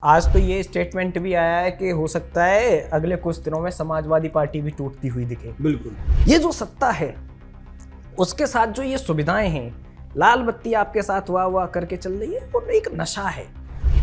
आज तो ये स्टेटमेंट भी आया है कि हो सकता है अगले कुछ दिनों में समाजवादी पार्टी भी टूटती हुई दिखे। बिल्कुल। ये जो सत्ता है उसके साथ जो ये सुविधाएं हैं, लाल बत्ती आपके साथ वाह करके चल रही है और एक नशा है।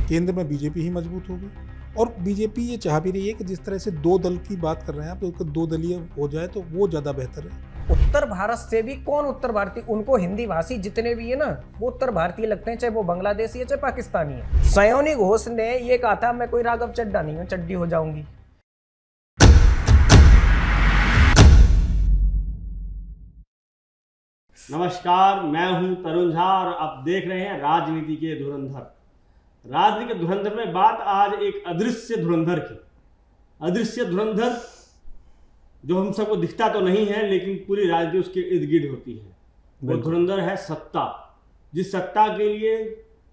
केंद्र में बीजेपी ही मजबूत होगी और बीजेपी ये चाह भी रही है कि जिस तरह से दो दल की बात कर रहे हैं आप, तो दो दलीय हो जाए तो वो ज़्यादा बेहतर है। उत्तर भारत से भी कौन उत्तर भारतीय, उनको हिंदी भाषी जितने भी है ना वो उत्तर भारतीय लगते हैं, चाहे वो बांग्लादेशी है चाहे पाकिस्तानी है। सयोनी घोष ने ये कहा था मैं कोई राघव चड्ढा नहीं हूँ, चड्डी हो जाऊंगी। नमस्कार, मैं हूं तरुण झा और आप देख रहे हैं राजनीति के धुरंधर। राजनीति के धुरंधर में बात आज एक अदृश्य धुरंधर की। अदृश्य धुरंधर जो हम सबको दिखता तो नहीं है, लेकिन पूरी राजनीति उसके इर्द गिर्द होती है। वो धुरंधर है सत्ता। जिस सत्ता के लिए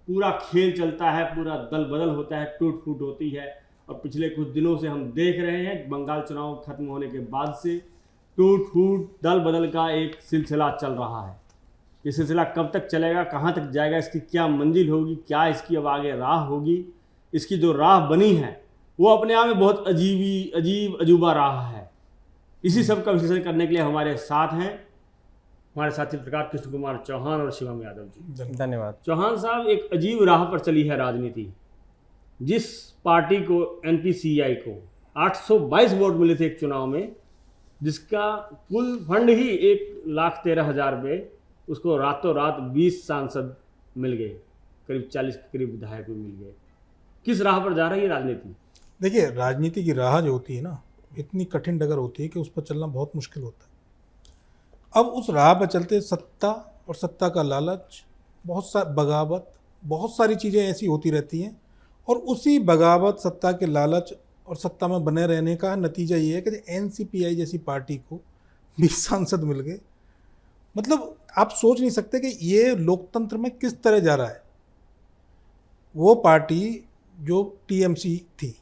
पूरा खेल चलता है, पूरा दल बदल होता है, टूट फूट होती है। और पिछले कुछ दिनों से हम देख रहे हैं बंगाल चुनाव खत्म होने के बाद से टूट फूट दल बदल का एक सिलसिला चल रहा है। ये सिलसिला कब तक चलेगा, कहाँ तक जाएगा, इसकी क्या मंजिल होगी, क्या इसकी अब आगे राह होगी। इसकी जो राह बनी है वो अपने आप में बहुत अजीब अजूबा राह है। इसी सब का विश्लेषण करने के लिए हमारे साथ हैं हमारे साथी पत्रकार कृष्ण कुमार चौहान और शिवम यादव जी। धन्यवाद। चौहान साहब, एक अजीब राह पर चली है राजनीति। जिस पार्टी को NPCI को 822 वोट मिले थे एक चुनाव में, जिसका कुल फंड ही 1,13,000 पे, उसको रातों रात 20 सांसद मिल गए, करीब 40 के करीब विधायक भी मिल गए। किस राह पर जा रही है राजनीति? देखिए, राजनीति की राह जो होती है ना, इतनी कठिन डगर होती है कि उस पर चलना बहुत मुश्किल होता है। अब उस राह पर चलते सत्ता और सत्ता का लालच, बगावत, बहुत सारी चीज़ें ऐसी होती रहती हैं। और उसी बगावत, सत्ता के लालच और सत्ता में बने रहने का नतीजा ये है कि NCPI जैसी पार्टी को 20 सांसद मिल गए। मतलब आप सोच नहीं सकते कि ये लोकतंत्र में किस तरह जा रहा है। वो पार्टी जो TMC थी,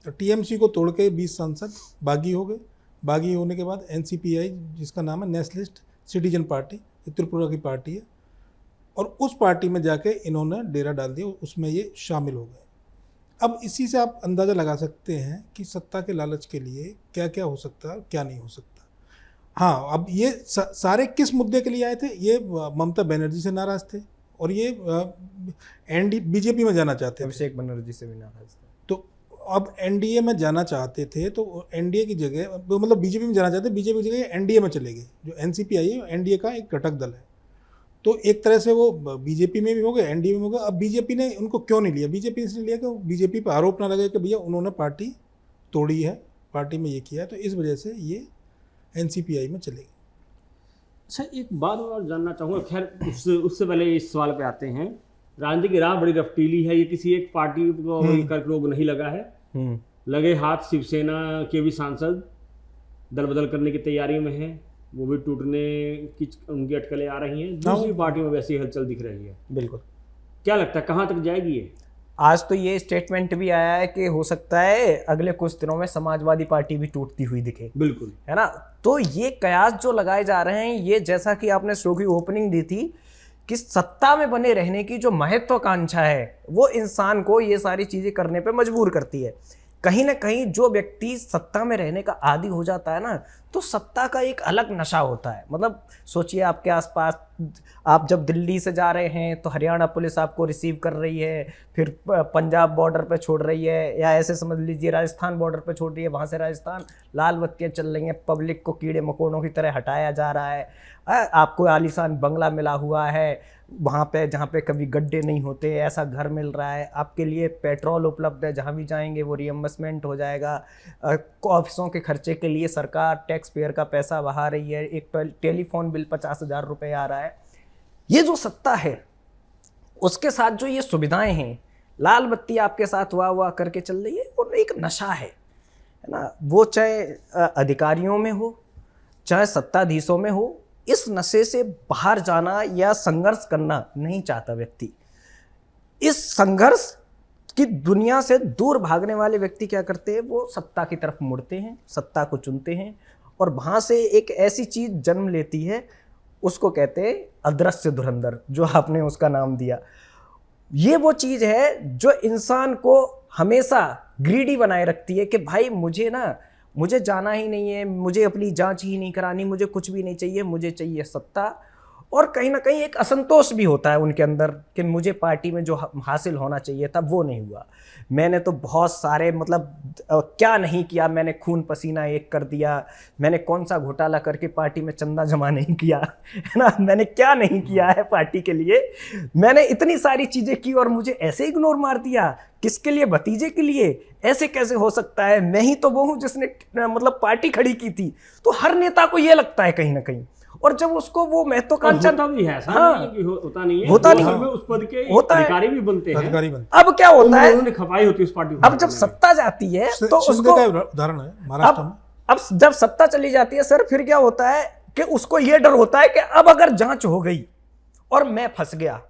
तो TMC को तोड़ के 20 सांसद बागी हो गए। बागी होने के बाद NCPI, जिसका नाम है नेशनलिस्ट सिटीजन पार्टी, ये त्रिपुरा की पार्टी है, और उस पार्टी में जाके इन्होंने डेरा डाल दिया, उसमें ये शामिल हो गए। अब इसी से आप अंदाज़ा लगा सकते हैं कि सत्ता के लालच के लिए क्या क्या हो सकता है, क्या नहीं हो सकता। हाँ, अब ये सारे किस मुद्दे के लिए आए थे? ये ममता बनर्जी से नाराज़ थे और ये BJP में जाना चाहते थे। अभिषेक बनर्जी से भी नाराज थे। तो अब NDA में जाना चाहते थे, तो NDA की जगह, मतलब BJP में जाना चाहते, BJP की जगह NDA में चले गए। जो NCPI है NDA का एक घटक दल है, तो एक तरह से वो BJP में भी हो गए, NDA में हो गए। अब BJP ने उनको क्यों नहीं लिया? BJP ने इसलिए लिया कि BJP पर आरोप ना लगे कि भैया उन्होंने पार्टी तोड़ी है, पार्टी में ये किया है, तो इस वजह से ये NCPI में चले गए। अच्छा, एक बात और जानना चाहूँगा। खैर, उससे पहले इस सवाल पे आते हैं। राजनीति की राह बड़ी रफ्तीली है। ये किसी एक पार्टी को कर्करोग नहीं लगा है। लगे हाथ शिवसेना के भी सांसद दल बदल करने की तैयारी में हैं, वो भी टूटने की उनकी अटकलें आ रही हैं। दूसरी पार्टी में वैसी हलचल दिख रही है। बिल्कुल। क्या लगता है कहाँ तक जाएगी ये? आज तो ये स्टेटमेंट भी आया है कि हो सकता है अगले कुछ दिनों में समाजवादी पार्टी भी टूटती हुई दिखे। बिल्कुल, है ना। तो ये कयास जो लगाए जा रहे हैं, ये जैसा कि आपने शो की ओपनिंग दी थी कि सत्ता में बने रहने की जो महत्वाकांक्षा है वो इंसान को ये सारी चीजें करने पे मजबूर करती है। कहीं ना कहीं जो व्यक्ति सत्ता में रहने का आदी हो जाता है ना, तो सत्ता का एक अलग नशा होता है। मतलब सोचिए, आपके आसपास आप जब दिल्ली से जा रहे हैं तो हरियाणा पुलिस आपको रिसीव कर रही है, फिर पंजाब बॉर्डर पे छोड़ रही है, या ऐसे समझ लीजिए राजस्थान बॉर्डर पे छोड़ रही है, वहाँ से राजस्थान लाल बत्तियाँ चल रही हैं, पब्लिक को कीड़े मकोड़ों की तरह हटाया जा रहा है। आपको आलीशान बंगला मिला हुआ है वहाँ पे जहाँ पे कभी गड्ढे नहीं होते, ऐसा घर मिल रहा है। आपके लिए पेट्रोल उपलब्ध है, जहाँ भी जाएंगे वो रिएम्बर्समेंट हो जाएगा। ऑफिसों के खर्चे के लिए सरकार टैक्स पेयर का पैसा बहा रही है। एक टेलीफोन बिल 50,000 रुपये आ रहा है। ये जो सत्ता है उसके साथ जो ये सुविधाएं हैं, लाल बत्ती आपके साथ वाह करके चल रही है और एक नशा है ना। वो चाहे अधिकारियों में हो चाहे सत्ताधीशों में हो, इस नशे से बाहर जाना या संघर्ष करना नहीं चाहता व्यक्ति। इस संघर्ष की दुनिया से दूर भागने वाले व्यक्ति क्या करते हैं, वो सत्ता की तरफ मुड़ते हैं, सत्ता को चुनते हैं, और वहाँ से एक ऐसी चीज़ जन्म लेती है, उसको कहते हैं अदृश्य धुरंधर, जो आपने उसका नाम दिया। ये वो चीज़ है जो इंसान को हमेशा ग्रीडी बनाए रखती है कि भाई मुझे जाना ही नहीं है, मुझे अपनी जांच ही नहीं करानी, मुझे कुछ भी नहीं चाहिए, मुझे चाहिए सत्ता। और कहीं ना कहीं एक असंतोष भी होता है उनके अंदर कि मुझे पार्टी में जो हासिल होना चाहिए था वो नहीं हुआ। मैंने तो बहुत सारे क्या नहीं किया, मैंने खून पसीना एक कर दिया, मैंने कौन सा घोटाला करके पार्टी में चंदा जमा नहीं किया है ना, मैंने क्या नहीं किया है पार्टी के लिए, मैंने इतनी सारी चीज़ें की और मुझे ऐसे इग्नोर मार दिया। किसके लिए? भतीजे के लिए। ऐसे कैसे हो सकता है? मैं ही तो वो हूँ जिसने पार्टी खड़ी की थी। तो हर नेता को ये लगता है कहीं ना कहीं, और जब उसको वो महत्वाकांक्षा होता भी है, ऐसा हाँ, नहीं है कि होता नहीं है, होता नहीं में उस पद के होता है। अधिकारी भी बनते हैं। अधिकारी बनते अब क्या होता है, उन्होंने खपाई होती है उस पार्टी को। अब जब सत्ता जाती है तो शिंदे उसको का उदाहरण है महाराष्ट्र में। अब जब सत्ता चली जाती है सर, फिर क्या होता है कि उसको ये डर होता है कि अब अगर जांच हो गई और मैं फंस गया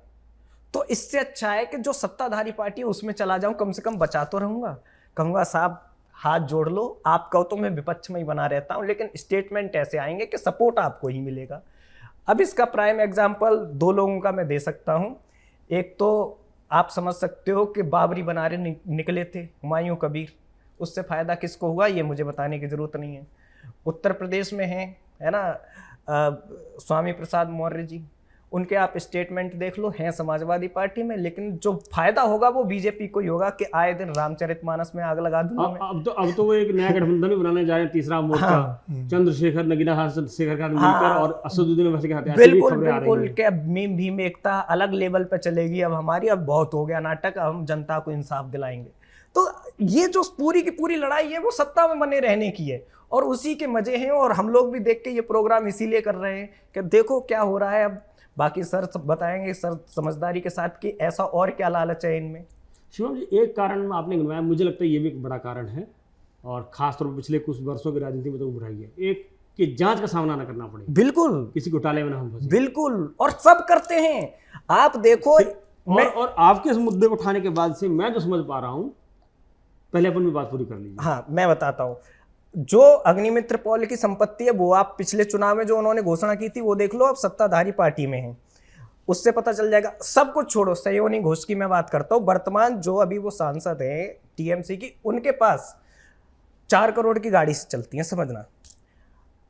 तो इससे अच्छा है कि जो सत्ताधारी पार्टी है उसमें चला जाऊं, कम से कम बचा तो रहूंगा। कहूंगा साहब हाथ जोड़ लो, आप कहो तो मैं विपक्ष में ही बना रहता हूं, लेकिन स्टेटमेंट ऐसे आएंगे कि सपोर्ट आपको ही मिलेगा। अब इसका प्राइम एग्जाम्पल 2 लोगों का मैं दे सकता हूं। एक तो आप समझ सकते हो कि बाबरी बनारे निकले थे हुमायूं कबीर, उससे फायदा किसको हुआ ये मुझे बताने की जरूरत नहीं है। उत्तर प्रदेश में है ना स्वामी प्रसाद मौर्य जी, उनके आप स्टेटमेंट देख लो, हैं समाजवादी पार्टी में, लेकिन जो फायदा होगा वो बीजेपी को ही होगा कि आए दिन रामचरितमानस में आग लगा दूंगा मैं। अब तो वो एक नया गठबंधन भी बनाने जा रहे हैं, तीसरा मोर्चा। चंद्रशेखर नगीना चंद्रशेखर का मिलकर और असदुद्दीन ओवैसी के हाथ। बिल्कुल क्या भीम एकता अलग लेवल पे चलेगी अब हमारी, अब बहुत हो गया नाटक, अब हम जनता को इंसाफ दिलाएंगे। तो ये जो पूरी की पूरी लड़ाई है वो सत्ता में बने रहने की है और उसी के मजे हैं। और हम लोग भी देख के ये प्रोग्राम इसीलिए कर रहे हैं कि देखो क्या हो रहा है। अब बाकी सर बताएंगे सर समझदारी के साथ कि ऐसा और क्या लालच है इनमें। शिवम जी, एक कारण आपने गिनवाया, मुझे लगता है ये भी एक बड़ा कारण है और खासतौर पर पिछले कुछ वर्षों की राजनीति में तो उभराई है, एक कि जांच का सामना न करना पड़े, बिल्कुल किसी घोटाले में ना हम फंसे। बिल्कुल, और सब करते हैं। आप देखो और आपके इस मुद्दे को उठाने के बाद से मैं जो समझ पा रहा हूं, पहले अपन भी बात पूरी कर लीजिए। हाँ मैं बताता हूँ, जो अग्निमित्र पॉल की संपत्ति है वो आप पिछले चुनाव में जो उन्होंने घोषणा की थी वो देख लो, अब सत्ताधारी पार्टी में है, उससे पता चल जाएगा। सब कुछ छोड़ो, सयोनी घोष की मैं बात करता हूँ। वर्तमान जो अभी वो सांसद है टीएमसी की, उनके पास 4 करोड़ की गाड़ी से चलती है, समझना।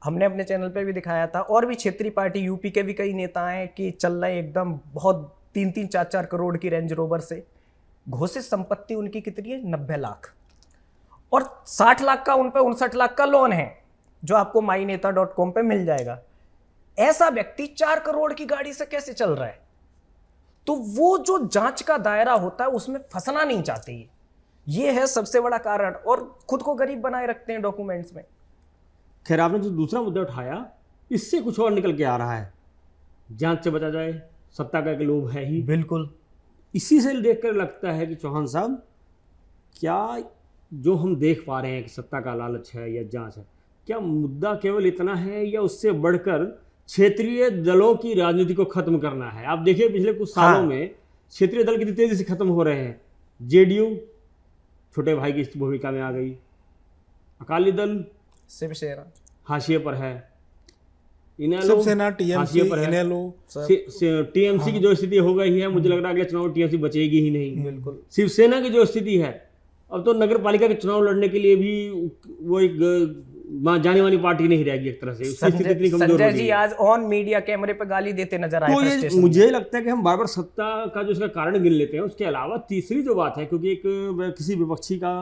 हमने अपने चैनल पे भी दिखाया था, और भी क्षेत्रीय पार्टी यूपी के भी कई नेता हैं कि चल रहे एकदम बहुत 3-3, 4-4 करोड़ की रेंज रोवर से। घोषित संपत्ति उनकी कितनी है? 90 लाख, और 60 लाख का उन पे 59 लाख का लोन है जो आपको myneता.com पे मिल जाएगा। ऐसा व्यक्ति 4 करोड़ की गाड़ी से कैसे चल रहा है? तो वो जो जांच का दायरा होता है उसमें फंसना नहीं चाहते, ये है सबसे बड़ा कारण, और खुद को गरीब बनाए रखते हैं डॉक्यूमेंट्स में। खैर, आपने जो दूसरा मुद्दा उठाया इससे कुछ और निकल के आ रहा है, जांच से बचा जाए, सत्ता का एक लोभ है ही। बिल्कुल, इसी से देखकर लगता है कि चौहान साहब, क्या जो हम देख पा रहे हैं कि सत्ता का लालच है या जांच है, क्या मुद्दा केवल इतना है या उससे बढ़कर क्षेत्रीय दलों की राजनीति को खत्म करना है? आप देखिए पिछले कुछ सालों में क्षेत्रीय दल कितनी तेजी से खत्म हो रहे हैं। जेडीयू छोटे भाई की भूमिका में आ गई, अकाली दल शिवसेना हाशिए पर है, शिवसेना, टीएमसी, इनेलो, टीएमसी की जो स्थिति हो गई है, मुझे लग रहा है अगले चुनाव टीएमसी बचेगी ही नहीं। बिल्कुल। शिवसेना की जो स्थिति है, अब तो नगर पालिका के चुनाव लड़ने के लिए भी वो एक जानी मानी पार्टी नहीं रहेगी एक तरह से। संजय जी आज ऑन मीडिया कैमरे पे गाली देते नजर आए। तो ये मुझे लगता है कि हम बार बार सत्ता का जो इसका कारण गिन लेते हैं, उसके अलावा तीसरी जो बात है, क्योंकि एक किसी विपक्षी का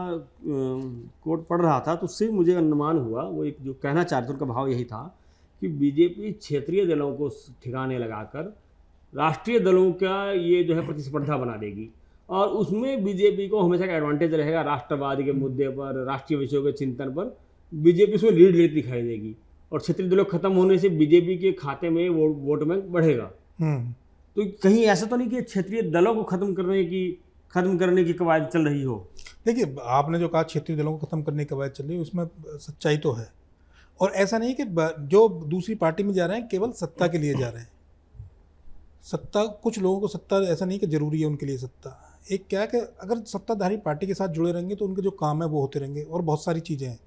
कोट पढ़ रहा था तो उससे मुझे अनुमान हुआ, वो एक जो कहना चाहते थे उनका भाव यही था कि बीजेपी क्षेत्रीय दलों को ठिकाने लगाकर राष्ट्रीय दलों का ये जो है प्रतिस्पर्धा बना देगी, और उसमें बीजेपी को हमेशा का एडवांटेज रहेगा। राष्ट्रवाद के मुद्दे पर, राष्ट्रीय विषयों के चिंतन पर बीजेपी उसमें लीड लेती दिखाई देगी, और क्षेत्रीय दलों खत्म होने से बीजेपी के खाते में वोट बैंक बढ़ेगा। तो कहीं ऐसा तो नहीं कि क्षेत्रीय दलों को खत्म करने की कवायद चल रही हो? देखिए, आपने जो कहा क्षेत्रीय दलों को खत्म करने की कवायद चल रही है, उसमें सच्चाई तो है, और ऐसा नहीं कि जो दूसरी पार्टी में जा रहे हैं केवल सत्ता के लिए जा रहे हैं। सत्ता, कुछ लोगों को सत्ता ऐसा नहीं कि जरूरी है उनके लिए सत्ता। एक क्या है कि अगर सत्ताधारी पार्टी के साथ जुड़े रहेंगे तो उनके जो काम है वो होते रहेंगे, और बहुत सारी चीज़ें हैं।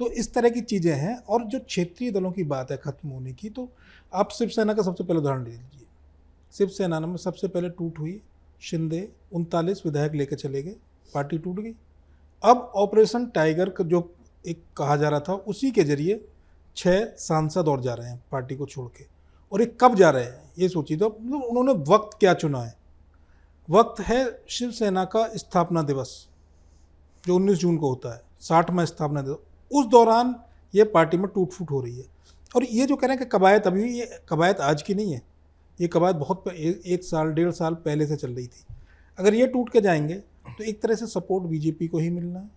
तो इस तरह की चीज़ें हैं। और जो क्षेत्रीय दलों की बात है खत्म होने की, तो आप शिवसेना का सबसे पहले उदाहरण ले लीजिए। शिवसेना में सबसे पहले टूट हुई, शिंदे 39 विधायक लेकर चले गए, पार्टी टूट गई। अब ऑपरेशन टाइगर का जो एक कहा जा रहा था, उसी के जरिए 6 सांसद और जा रहे हैं पार्टी को छोड़ के। और ये कब जा रहे हैं ये सोचिए। तो मतलब उन्होंने वक्त क्या चुना है? वक्त है शिवसेना का स्थापना दिवस, जो 19 जून को होता है, 60वां स्थापना दिवस। उस दौरान ये पार्टी में टूट फूट हो रही है। और ये जो कह रहे हैं कि कवायद अभी, ये कवायद आज की नहीं है, ये कवायद बहुत 1 साल 1.5 साल पहले से चल रही थी। अगर ये टूट के जाएंगे तो एक तरह से सपोर्ट बीजेपी को ही मिलना है,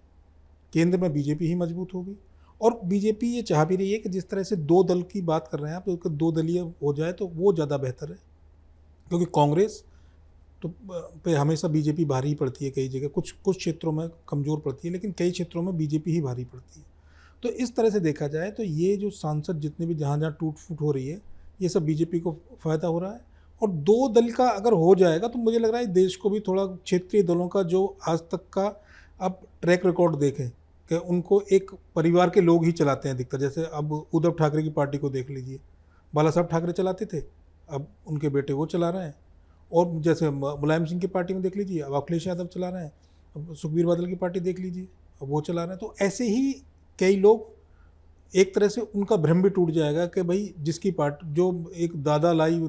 केंद्र में बीजेपी ही मजबूत होगी। और बीजेपी ये चाह भी रही है कि जिस तरह से 2 दल की बात कर रहे हैं आप, तो 2 दलीय हो जाए तो वो ज़्यादा बेहतर है, क्योंकि कांग्रेस तो पे हमेशा बीजेपी भारी पड़ती है। कई जगह कुछ क्षेत्रों में कमज़ोर पड़ती है, लेकिन कई क्षेत्रों में बीजेपी ही भारी पड़ती है। तो इस तरह से देखा जाए तो ये जो सांसद जितने भी जहाँ जहाँ टूट फूट हो रही है, ये सब बीजेपी को फ़ायदा हो रहा है। और 2 दल का अगर हो जाएगा तो मुझे लग रहा है देश को भी थोड़ा, क्षेत्रीय दलों का जो आज तक का अब ट्रैक रिकॉर्ड देखें कि उनको एक परिवार के लोग ही चलाते हैं अधिकतर। जैसे अब उद्धव ठाकरे की पार्टी को देख लीजिए, बाला साहब ठाकरे चलाते थे, अब उनके बेटे वो चला रहे हैं। और जैसे मुलायम सिंह की पार्टी में देख लीजिए, अब अखिलेश यादव चला रहे हैं। अब सुखबीर बादल की पार्टी देख लीजिए, अब वो चला रहे हैं। तो ऐसे ही कई लोग, एक तरह से उनका भ्रम भी टूट जाएगा कि भाई जिसकी पार्टी, जो एक दादा लाई,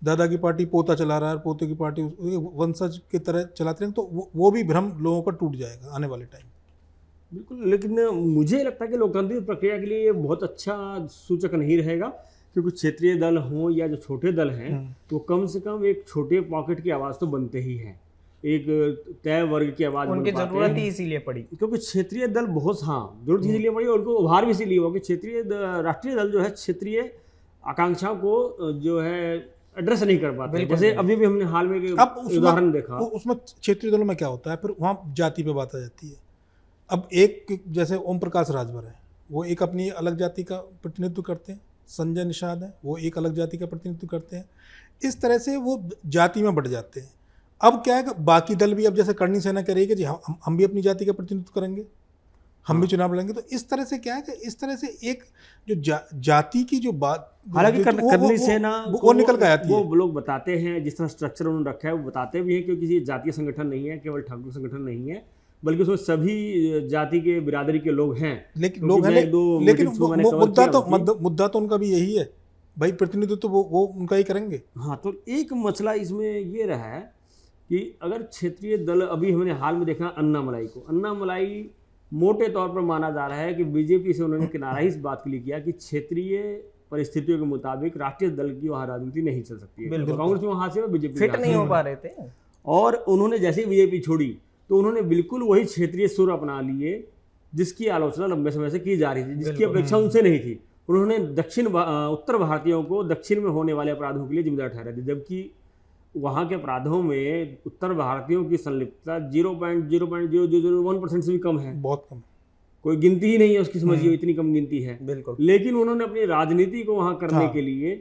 दादा की पार्टी पोता चला रहा है, पोते की पार्टी वंशज की तरह चलाते हैं, तो वो भी भ्रम लोगों का टूट जाएगा आने वाले टाइम। बिल्कुल, लेकिन मुझे लगता है कि लोकतांत्रिक प्रक्रिया के लिए ये बहुत अच्छा सूचक नहीं रहेगा, क्योंकि क्षेत्रीय दल हों या जो छोटे दल हैं, तो कम से कम एक छोटे पॉकेट की आवाज़ तो बनते ही हैं, एक तय वर्ग की आवाज़ उनकी बन पाते जरूरत हैं। ही इसीलिए पड़ी। क्योंकि क्षेत्रीय दल बहुत, हाँ जरूरत इसीलिए पड़ी, और उनको उभार भी इसीलिए हुआ कि राष्ट्रीय दल जो है क्षेत्रीय आकांक्षाओं को जो है एड्रेस नहीं कर पाते। जैसे अभी भी हमने हाल में एक उदाहरण देखा, उसमें क्षेत्रीय दलों में क्या होता है, फिर वहाँ जाति पे बात आ जाती है। अब एक जैसे ओम प्रकाश राजभर है, वो एक अपनी अलग जाति का प्रतिनिधित्व करते हैं। संजय निषाद है, वो एक अलग जाति का प्रतिनिधित्व करते हैं। इस तरह से वो जाति में बढ़ जाते हैं। अब क्या है कि बाकी दल भी, अब जैसे करणी सेना कह रही है कि जी हम भी अपनी जाति का प्रतिनिधित्व करेंगे, हम भी चुनाव लड़ेंगे। तो इस तरह से क्या है कि इस तरह से एक जो जाति की जो बात, हालांकि करणी सेना वो निकल के आती है। वो लोग बताते हैं, जिस तरह स्ट्रक्चर उन्होंने रखा है वो बताते भी हैं, क्योंकि किसी जातीय संगठन नहीं है, केवल ठाकुर संगठन नहीं है, बल्कि उसमें सभी जाति के बिरादरी के लोग हैं। लेकिन मुद्दा तो उनका भी यही है भाई, प्रतिनिधित्व तो वो उनका ही करेंगे। हाँ, तो एक मसला इसमें ये रहा है कि अगर क्षेत्रीय दल, अभी हमने हाल में देखा अन्नामलाई को, अन्नामलाई मोटे तौर पर माना जा रहा है कि बीजेपी से उन्होंने किनारा ही इस बात के लिए किया कि क्षेत्रीय परिस्थितियों के मुताबिक राष्ट्रीय दल की वहाँ राजनीति नहीं चल सकती है। कांग्रेस वहाँ से बीजेपी फिट नहीं हो पा रहे थे, और उन्होंने जैसे ही बीजेपी छोड़ी तो उन्होंने बिल्कुल वही क्षेत्रीय सुर अपना लिए जिसकी आलोचना लंबे समय से की जा रही थी, जिसकी अपेक्षा उनसे नहीं थी। उन्होंने उत्तर भारतीयों को दक्षिण में होने वाले अपराधों के लिए जिम्मेदार ठहरा दिया, जबकि वहाँ के अपराधों में उत्तर भारतीयों की संलिप्तता 0.0001% से भी कम है, बहुत कम, कोई गिनती ही नहीं है उसकी, समझिए इतनी कम गिनती है। बिल्कुल। लेकिन उन्होंने अपनी राजनीति को वहाँ करने के लिए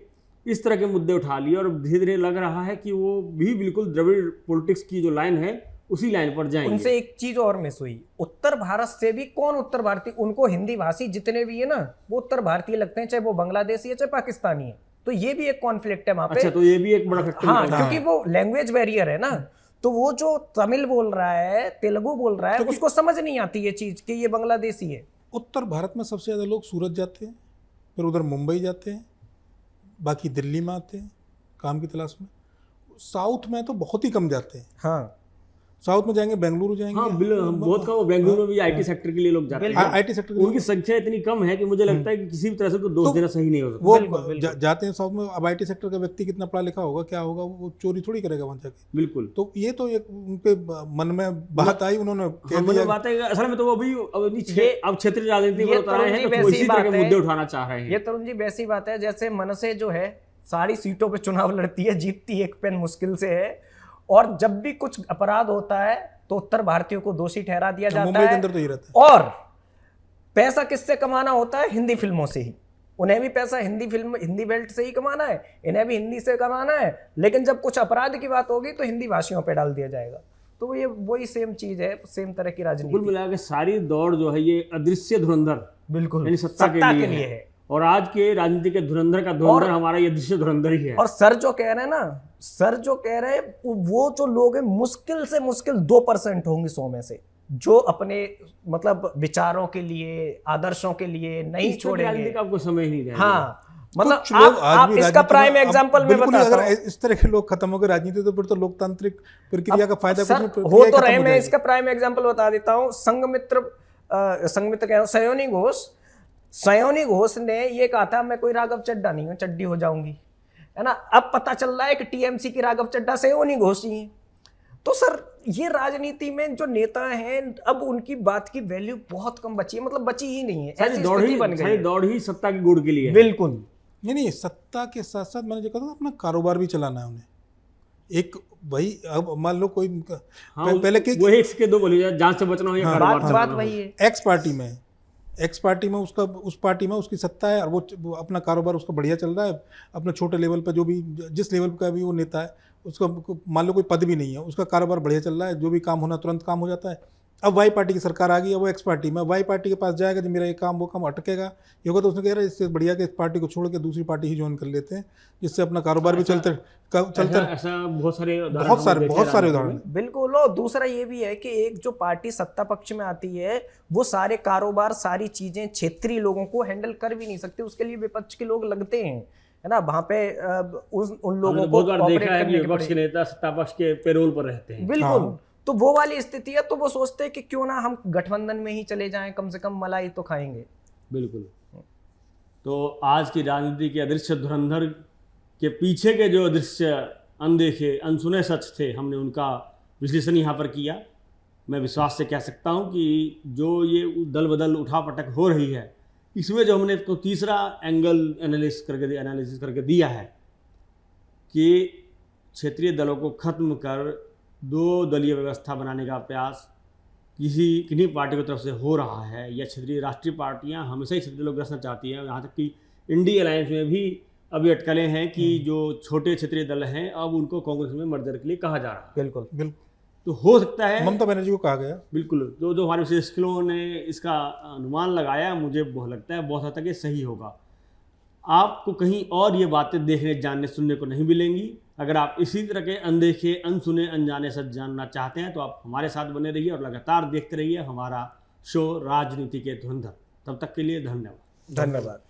इस तरह के मुद्दे उठा लिए, और धीरे धीरे लग रहा है कि वो भी बिल्कुल द्रविड़ पॉलिटिक्स की जो लाइन है उसी लाइन पर जाएंगे। उनसे एक चीज और मिस हुई, उत्तर भारत से भी कौन उत्तर भारतीय, उनको हिंदी भाषी जितने भी है ना वो उत्तर भारतीय लगते हैं, चाहे वो बांग्लादेशी है चाहे पाकिस्तानी है। तो ये भी एक कॉन्फ्लिक्ट है वहां पे। अच्छा, तो ये भी एक बड़ा फैक्टर। हाँ, क्योंकि वो लैंग्वेज बैरियर है ना, तो वो जो तमिल बोल रहा है, तेलुगु बोल रहा है, उसको समझ नहीं आती ये चीज कि ये बांग्लादेशी है। उत्तर भारत में सबसे ज्यादा लोग सूरत जाते हैं, फिर उधर मुंबई जाते हैं, बाकी दिल्ली में आते हैं काम की तलाश में। साउथ में तो बहुत ही कम जाते हैं। हाँ, साउथ में जाएंगे, बेंगलुरु जाएंगे। हाँ, बहुत कम। बेंगलुरु में भी आईटी सेक्टर के लिए लोग जाते हैं। आईटी सेक्टर उनकी संख्या इतनी कम है कि मुझे लगता है कि किसी भी तरह से उनको दोष देना सही नहीं हो सकता। वो जाते हैं साउथ में। अब आईटी सेक्टर का व्यक्ति कितना पढ़ा लिखा होगा, क्या होगा, वो चोरी थोड़ी करेगा वहां जाके। बिल्कुल। तो ये तो एक उनके मन में बात आई, उन्होंने बात है। असल में तो वो भी अब क्षेत्रीय राजनीति में उतारे हैं, तो इसी तरह के मुद्दे उठाना चाह रहे हैं। ये तरुण जी वैसी बात है जैसे मनसे जो है सारी सीटों पे चुनाव लड़ती है, जीतती एक पेन मुश्किल से है, और जब भी कुछ अपराध होता है तो उत्तर भारतीयों को दोषी ठहरा दिया जाता है। मुंबई के अंदर तो ये रहता है। और पैसा किससे कमाना होता है? हिंदी फिल्मों से ही। उन्हें भी पैसा हिंदी बेल्ट से ही कमाना है, इन्हें भी हिंदी से कमाना है, लेकिन जब कुछ अपराध की बात होगी तो हिंदी भाषियों पे डाल दिया जाएगा। तो ये वही सेम चीज है, सेम तरह की राजनीति। कुल मिला के सारी दौड़ जो है ये अदृश्य धुरंधर, बिल्कुल यानी सत्ता के लिए है। और आज के राजनीति के धुरंधर का धुरंधर हमारा ये दृश्य धुरंधर ही है। और सर जो कह रहे हैं ना, सर जो कह रहे हैं वो जो लोग हैं मुश्किल से मुश्किल 2% होंगे 100 में से। जो अपने मतलब विचारों के लिए, आदर्शों के लिए नहीं इस तरह की छोड़ेंगे। राजनीति का आपको समय ही नहीं रहेगा। हाँ, मतलब कुछ लोग आज आप भी इसका राजनीति प्राइम में- अब एग्जांपल मैं बिल्कुल ही बताता अगर हूँ। इस तरह के लोग खत्म हो गए राजनीति तो फिर तो लोकतांत्रिक प्रक्रिया का फायदा कुछ सर नहीं, हो प्रक्रिया ही तो खत्म रहे, हो मैं जाएगी। इसका प्राइम एग्जांपल बता देता हूँ। संघमित्र कह रहा हूँ, सयोनी घोष ने ये कहा था मैं कोई राघव चड्ढा नहीं हूँ, चड्डी हो जाऊंगी, है ना। अब पता चल रहा है कि टीएमसी की राघव चड्ढा सयोनी घोष ही है। तो सर ये राजनीति में जो नेता हैं अब उनकी बात की वैल्यू बहुत कम बची है, मतलब बची ही नहीं है, ऐसी स्थिति बन गई सारी है। दौड़ ही सत्ता की गुड़ के लिए है। बिल्कुल नहीं, सत्ता के साथ साथ मैंने जो कहा था अपना कारोबार भी चलाना है उन्हें। एक भाई अब मान लो कोई हाँ, पहले के वही इसके दो बोली जाए, जांच से बचना हो या हाँ, कारोबार बात से बात बचना वही हो। है। एक्स पार्टी में उसका उस पार्टी में उसकी सत्ता है और वो अपना कारोबार उसका बढ़िया चल रहा है। अपने छोटे लेवल पर जो भी जिस लेवल का भी वो नेता है उसका मान लो कोई पद भी नहीं है, उसका कारोबार बढ़िया चल रहा है, जो भी काम होना तुरंत काम हो जाता है। अब वाई पार्टी की सरकार आ गई है, वो एक्स पार्टी में वाई पार्टी के पास जाएगा, जब मेरा ये काम वो काम अटकेगा, ये होगा तो उसने कह रहा है इससे बढ़िया कि इस पार्टी को छोड़ के दूसरी पार्टी ही ज्वाइन कर लेते हैं, जिससे अपना कारोबार भी चलते ऐसा बहुत सारे उदाहरण बहुत हम सारे देखे बहुत सारे राजनीति उदाहरण में। हैं। बिल्कुल। और दूसरा ये भी है कि एक जो पार्टी सत्ता पक्ष में आती है वो सारे कारोबार, सारी चीजें क्षेत्रीय लोगों को हैंडल कर भी नहीं सकते, उसके लिए विपक्ष के लोग लगते हैं, है ना। वहां पे उन हमने लोगों तो को बहुत बार ऑपरेट देखा है कि करने के विपक्ष के पड़े। नेता सत्ता पक्ष के पेरोल पर रहते हैं। बिल्कुल। हाँ। तो वो वाली स्थिति है, तो वो सोचते हैं कि क्यों ना हम गठबंधन में ही चले जाएं, कम से कम मलाई तो खाएंगे। बिल्कुल। तो आज की राजनीति के अदृश्य धुरंधर के पीछे के जो अदृश्य अनदेखे अनसुने सच थे, हमने उनका विश्लेषण यहाँ पर किया। मैं विश्वास से कह सकता हूँ कि जो ये दल बदल उठापटक हो रही है, इसमें जो हमने तो तीसरा एंगल एनालिसिस करके दिया है कि क्षेत्रीय दलों को खत्म कर दो दलीय व्यवस्था बनाने का प्रयास किन्हीं पार्टी की तरफ से हो रहा है, या क्षेत्रीय राष्ट्रीय पार्टियां हमेशा ही क्षेत्रीय दलों को रचना चाहती हैं। यहाँ तक कि इंडी अलायंस में भी अभी अटकलें हैं कि जो छोटे क्षेत्रीय दल हैं अब उनको कांग्रेस में मर्जर के लिए कहा जा रहा है। बिल्कुल बिल्कुल तो हो सकता है ममता बनर्जी को कहा गया। बिल्कुल जो हमारे विश्लेषकों ने इसका अनुमान लगाया, मुझे बहुत लगता है बहुत हद तक ये सही होगा। आपको कहीं और ये बातें देखने जानने सुनने को नहीं मिलेंगी। अगर आप इसी तरह के अनदेखे अनसुने अनजाने सच जानना चाहते हैं तो आप हमारे साथ बने रहिए और लगातार देखते रहिए हमारा शो राजनीति के धुरंधर। तब तक के लिए धन्यवाद। धन्यवाद।